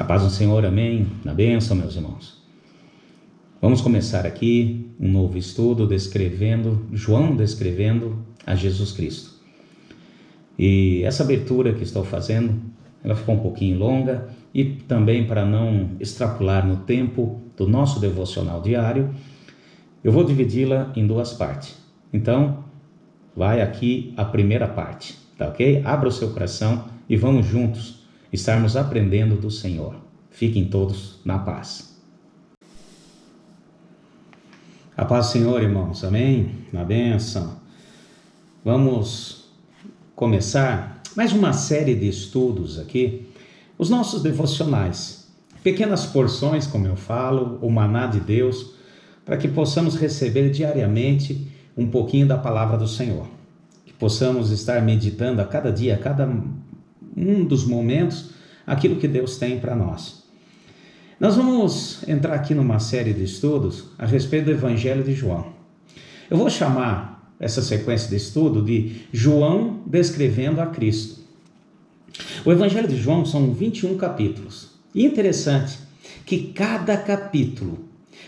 A paz do Senhor, amém. Na bênção, meus irmãos. Vamos começar aqui um novo estudo João descrevendo a Jesus Cristo. E essa abertura que estou fazendo, ela ficou um pouquinho longa e também para não extrapolar no tempo do nosso devocional diário, eu vou dividi-la em duas partes. Então, vai aqui a primeira parte, tá ok? Abra o seu coração e vamos juntos estarmos aprendendo do Senhor. Fiquem todos na paz. A paz do Senhor, irmãos, amém? Na bênção. Vamos começar mais uma série de estudos aqui, os nossos devocionais, pequenas porções, como eu falo, o maná de Deus, para que possamos receber diariamente um pouquinho da palavra do Senhor, que possamos estar meditando a cada dia, a cada um dos momentos, aquilo que Deus tem para nós. Nós vamos entrar aqui numa série de estudos a respeito do Evangelho de João. Eu vou chamar essa sequência de estudo de João descrevendo a Cristo. O Evangelho de João são 21 capítulos. E interessante que cada capítulo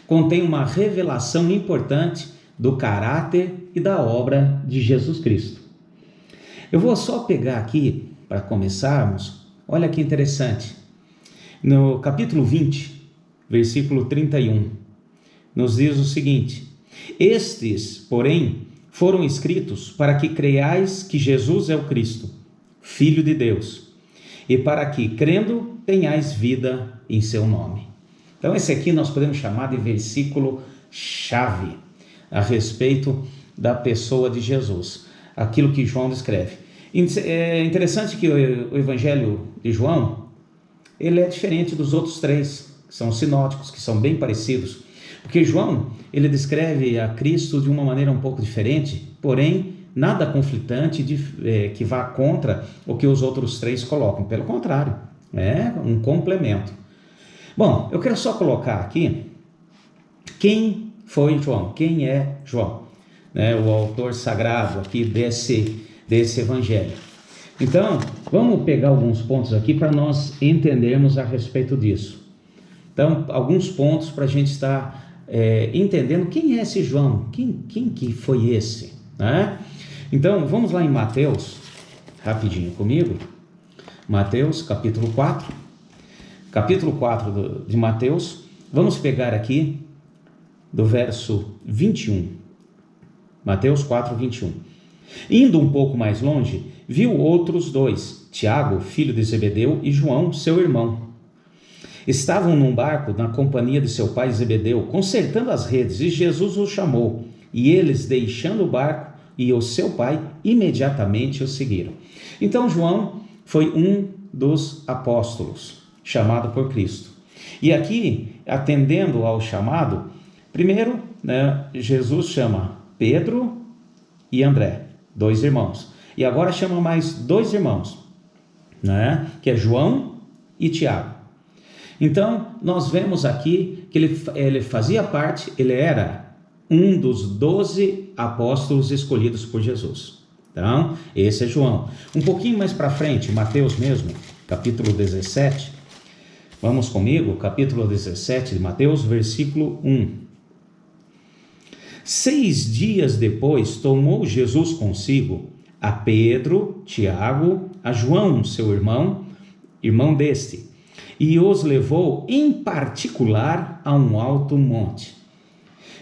contém uma revelação importante do caráter e da obra de Jesus Cristo. Eu vou só pegar aqui, para começarmos, olha que interessante. No capítulo 20, versículo 31, nos diz o seguinte: estes, porém, foram escritos para que creiais que Jesus é o Cristo, Filho de Deus, e para que, crendo, tenhais vida em seu nome. Então esse aqui nós podemos chamar de versículo chave a respeito da pessoa de Jesus, aquilo que João descreve. É interessante que o Evangelho de João, ele é diferente dos outros três, que são sinóticos, que são bem parecidos, porque João, ele descreve a Cristo de uma maneira um pouco diferente, porém, nada conflitante que vá contra o que os outros três colocam, pelo contrário, é um complemento. Bom, eu quero só colocar aqui quem foi João, quem é João, o autor sagrado aqui desse evangelho. Então, vamos pegar alguns pontos aqui para nós entendermos a respeito disso. Então, alguns pontos para a gente estar entendendo quem é esse João, quem que foi esse, né? Então, vamos lá em Mateus, rapidinho comigo, Mateus capítulo 4, de Mateus, vamos pegar aqui do verso 21, Mateus 4, 21. Indo um pouco mais longe, viu outros dois, Tiago, filho de Zebedeu, e João, seu irmão. Estavam num barco na companhia de seu pai Zebedeu, consertando as redes, e Jesus os chamou. E eles, deixando o barco e o seu pai, imediatamente o seguiram. Então João foi um dos apóstolos, chamado por Cristo. E aqui, atendendo ao chamado, primeiro, Jesus chama Pedro e André, dois irmãos. E agora chama mais dois irmãos, que é João e Tiago. Então, nós vemos aqui que ele fazia parte, ele era um dos 12 apóstolos escolhidos por Jesus. Então, esse é João. Um pouquinho mais para frente, Mateus mesmo, capítulo 17. Vamos comigo, capítulo 17 de Mateus, versículo 1. 6 dias depois, tomou Jesus consigo a Pedro, Tiago, a João, seu irmão deste, e os levou em particular a um alto monte.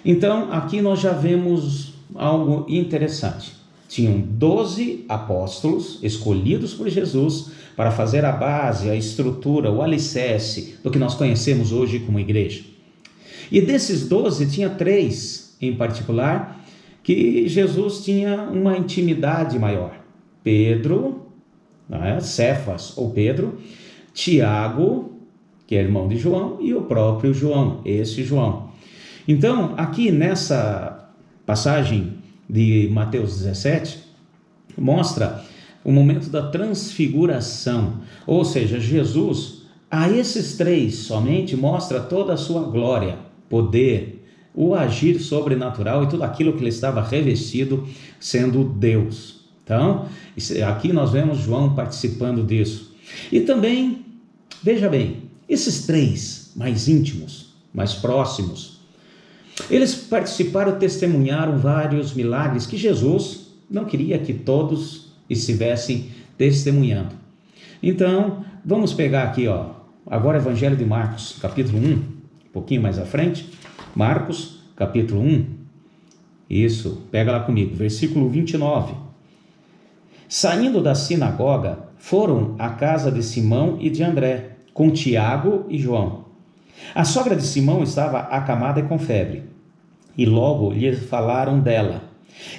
Então, aqui nós já vemos algo interessante. Tinham 12 apóstolos escolhidos por Jesus para fazer a base, a estrutura, o alicerce do que nós conhecemos hoje como igreja. E desses 12, tinha 3 em particular, que Jesus tinha uma intimidade maior. Pedro, Cefas ou Pedro, Tiago, que é irmão de João, e o próprio João, esse João. Então, aqui nessa passagem de Mateus 17, mostra o momento da transfiguração, ou seja, Jesus, a esses 3 somente, mostra toda a sua glória, poder, o agir sobrenatural e tudo aquilo que ele estava revestido sendo Deus. Então, aqui nós vemos João participando disso. E também, veja bem, Esses três mais íntimos, mais próximos, eles participaram, testemunharam vários milagres que Jesus não queria que todos estivessem testemunhando. Então, vamos pegar aqui, agora o Evangelho de Marcos, capítulo 1, um pouquinho mais à frente. Marcos, capítulo 1. Isso, pega lá comigo, versículo 29. Saindo da sinagoga, foram à casa de Simão e de André, com Tiago e João. A sogra de Simão estava acamada e com febre, e logo lhe falaram dela.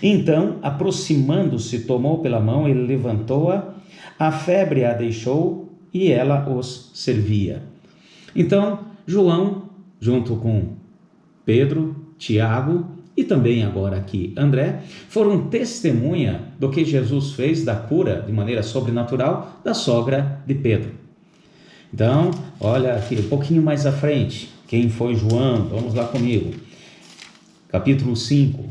Então, aproximando-se, tomou pela mão e levantou-a, a febre a deixou e ela os servia. Então, João, junto com Pedro, Tiago e também agora aqui André, foram testemunha do que Jesus fez da cura de maneira sobrenatural da sogra de Pedro. Então, olha aqui um pouquinho mais à frente, quem foi João? Vamos lá comigo. Capítulo 5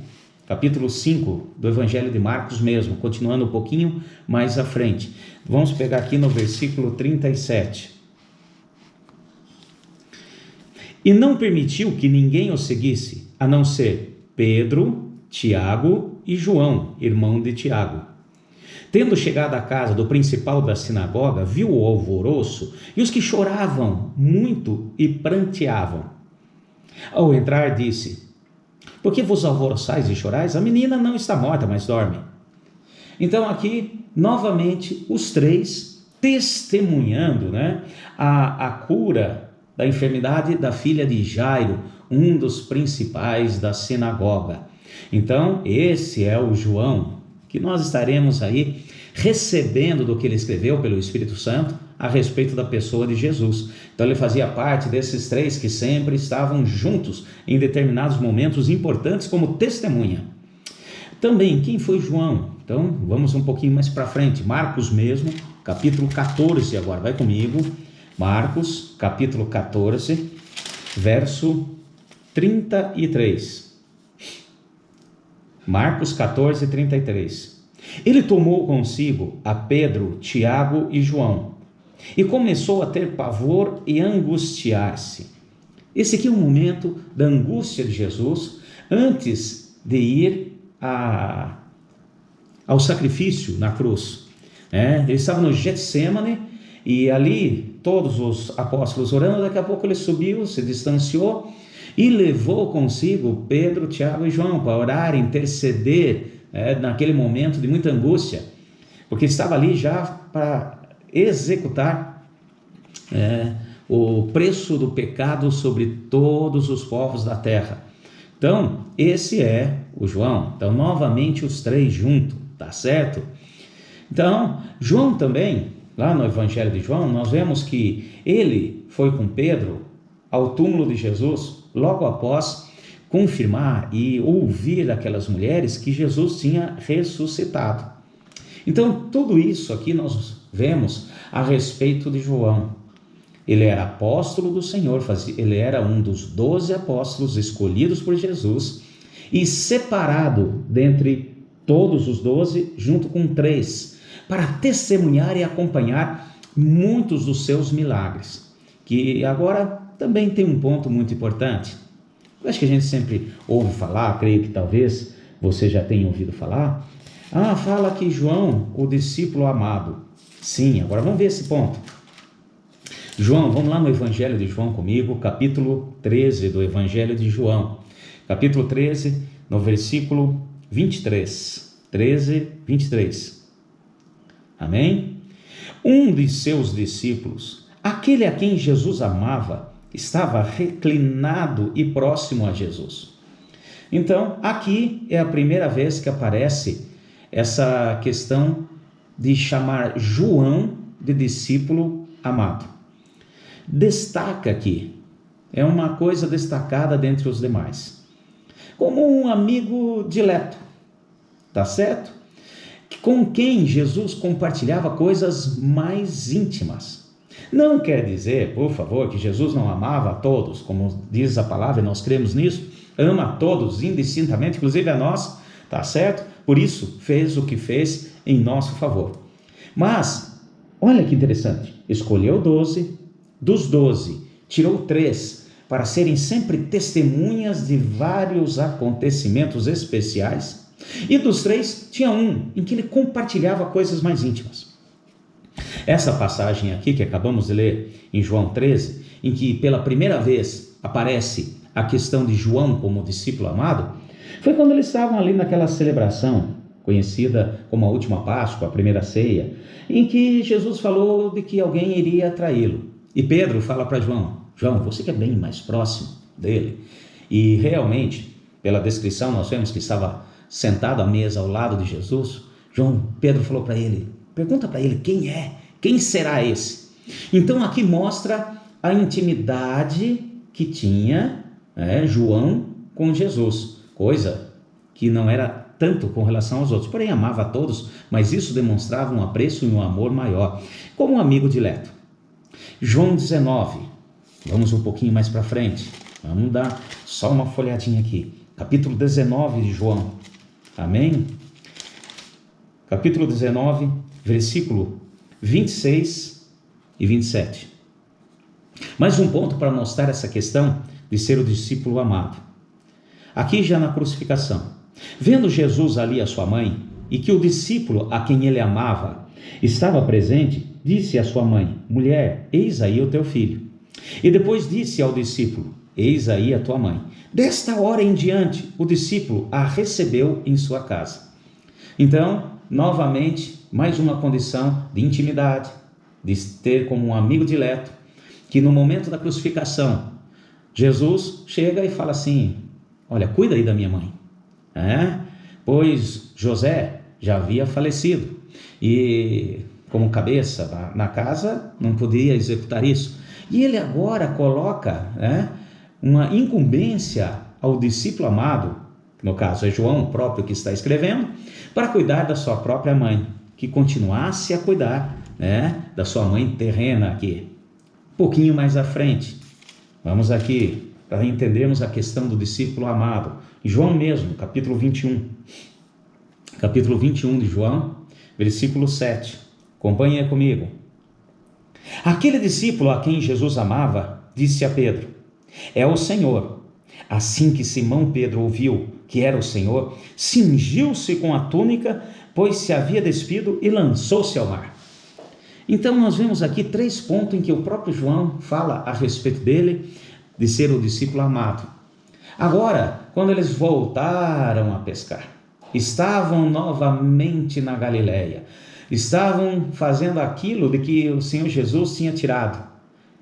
do Evangelho de Marcos mesmo, continuando um pouquinho mais à frente. Vamos pegar aqui no versículo 37. E não permitiu que ninguém o seguisse, a não ser Pedro, Tiago e João, irmão de Tiago. Tendo chegado à casa do principal da sinagoga, viu o alvoroço e os que choravam muito e pranteavam. Ao entrar, disse: por que vos alvoroçais e chorais? A menina não está morta, mas dorme. Então aqui, novamente, os três testemunhando, a cura da enfermidade da filha de Jairo, um dos principais da sinagoga. Então, esse é o João, que nós estaremos aí recebendo do que ele escreveu pelo Espírito Santo a respeito da pessoa de Jesus. Então ele fazia parte desses três que sempre estavam juntos em determinados momentos importantes como testemunha. Também, quem foi João? Então vamos um pouquinho mais para frente, Marcos mesmo, capítulo 14 agora, vai comigo, Marcos, capítulo 14, verso 33. Marcos 14, 33. Ele tomou consigo a Pedro, Tiago e João e começou a ter pavor e angustiar-se. Esse aqui é o momento da angústia de Jesus antes de ir ao sacrifício na cruz. Ele estava no Getsêmani e ali todos os apóstolos orando. Daqui a pouco ele subiu, se distanciou e levou consigo Pedro, Tiago e João para orar, interceder naquele momento de muita angústia, porque estava ali já para executar o preço do pecado sobre todos os povos da terra. Então, esse é o João. Então, novamente os três juntos, tá certo? Então, João também, lá no Evangelho de João, nós vemos que ele foi com Pedro ao túmulo de Jesus, logo após confirmar e ouvir daquelas mulheres que Jesus tinha ressuscitado. Então, tudo isso aqui nós vemos a respeito de João. Ele era apóstolo do Senhor, ele era um dos 12 apóstolos escolhidos por Jesus e separado dentre todos os 12, junto com 3, para testemunhar e acompanhar muitos dos seus milagres, que agora também tem um ponto muito importante. Eu acho que a gente sempre ouve falar, creio que talvez você já tenha ouvido falar. Fala que João, o discípulo amado. Sim, agora vamos ver esse ponto. João, vamos lá no Evangelho de João comigo, capítulo 13 do Evangelho de João. Capítulo 13, no versículo 23. 13, 23. Amém? Um de seus discípulos, aquele a quem Jesus amava, estava reclinado e próximo a Jesus. Então, aqui é a primeira vez que aparece essa questão de chamar João de discípulo amado. Destaca aqui, é uma coisa destacada dentre os demais, como um amigo dileto, tá certo? Com quem Jesus compartilhava coisas mais íntimas. Não quer dizer, por favor, que Jesus não amava a todos, como diz a palavra, e nós cremos nisso, ama a todos indistintamente, inclusive a nós, tá certo? Por isso fez o que fez em nosso favor. Mas, olha que interessante, escolheu 12, dos 12, tirou 3 para serem sempre testemunhas de vários acontecimentos especiais, e dos 3 tinha um em que ele compartilhava coisas mais íntimas. Essa passagem aqui que acabamos de ler em João 13, em que pela primeira vez aparece a questão de João como discípulo amado, foi quando eles estavam ali naquela celebração conhecida como a última Páscoa, a primeira ceia, em que Jesus falou de que alguém iria traí-lo. E Pedro fala para João, você que é bem mais próximo dele. E realmente, pela descrição, nós vemos que estava sentado à mesa ao lado de Jesus. Pedro falou para ele, pergunta para ele quem é, quem será esse? Então aqui mostra a intimidade que tinha João com Jesus, coisa que não era tanto com relação aos outros, porém amava a todos, mas isso demonstrava um apreço e um amor maior, como um amigo dileto. João 19, vamos um pouquinho mais para frente, vamos dar só uma folhadinha aqui, capítulo 19 de João, amém? Capítulo 19, versículo 26 e 27. Mais um ponto para mostrar essa questão de ser o discípulo amado. Aqui já na crucificação, vendo Jesus ali a sua mãe, e que o discípulo a quem ele amava estava presente, disse à sua mãe, mulher, eis aí o teu filho. E depois disse ao discípulo, eis aí a tua mãe. Desta hora em diante, o discípulo a recebeu em sua casa. Então, novamente, mais uma condição de intimidade, de ter como um amigo dileto, que no momento da crucificação, Jesus chega e fala assim, olha, cuida aí da minha mãe. Pois José já havia falecido e como cabeça na casa não podia executar isso, e ele agora coloca uma incumbência ao discípulo amado, no caso é João próprio que está escrevendo, para cuidar da sua própria mãe, que continuasse a cuidar da sua mãe terrena aqui. Um pouquinho mais à frente, vamos aqui para entendermos a questão do discípulo amado. João mesmo, capítulo 21. Capítulo 21 de João, versículo 7. Acompanhe comigo. Aquele discípulo a quem Jesus amava, disse a Pedro, é o Senhor. Assim que Simão Pedro ouviu que era o Senhor, cingiu-se com a túnica, pois se havia despido, e lançou-se ao mar. Então nós vemos aqui 3 pontos em que o próprio João fala a respeito dele, de ser o discípulo amado. Agora, quando eles voltaram a pescar, estavam novamente na Galileia, estavam fazendo aquilo de que o Senhor Jesus tinha tirado.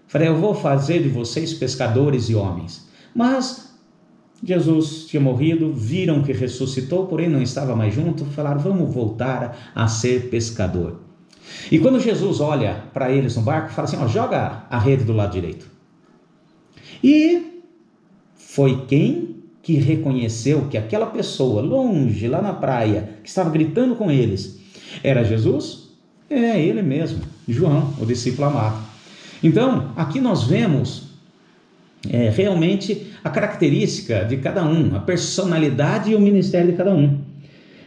Falei, eu vou fazer de vocês pescadores de homens. Mas Jesus tinha morrido, viram que ressuscitou, porém não estava mais junto, falaram, vamos voltar a ser pescador. E quando Jesus olha para eles no barco, fala assim, joga a rede do lado direito. E foi quem que reconheceu que aquela pessoa longe, lá na praia, que estava gritando com eles, era Jesus? É ele mesmo, João, o discípulo amado. Então, aqui nós vemos realmente a característica de cada um, a personalidade e o ministério de cada um.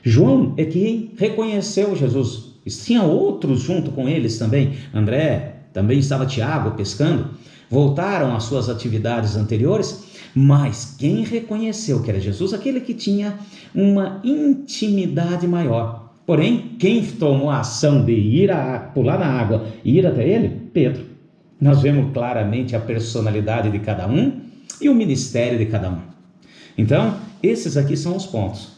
João é quem reconheceu Jesus. Tinha outros junto com eles também. André, também estava Tiago pescando. Voltaram às suas atividades anteriores, mas quem reconheceu que era Jesus, aquele que tinha uma intimidade maior. Porém, quem tomou a ação de pular na água e ir até ele? Pedro. Nós vemos claramente a personalidade de cada um e o ministério de cada um. Então, esses aqui são os pontos.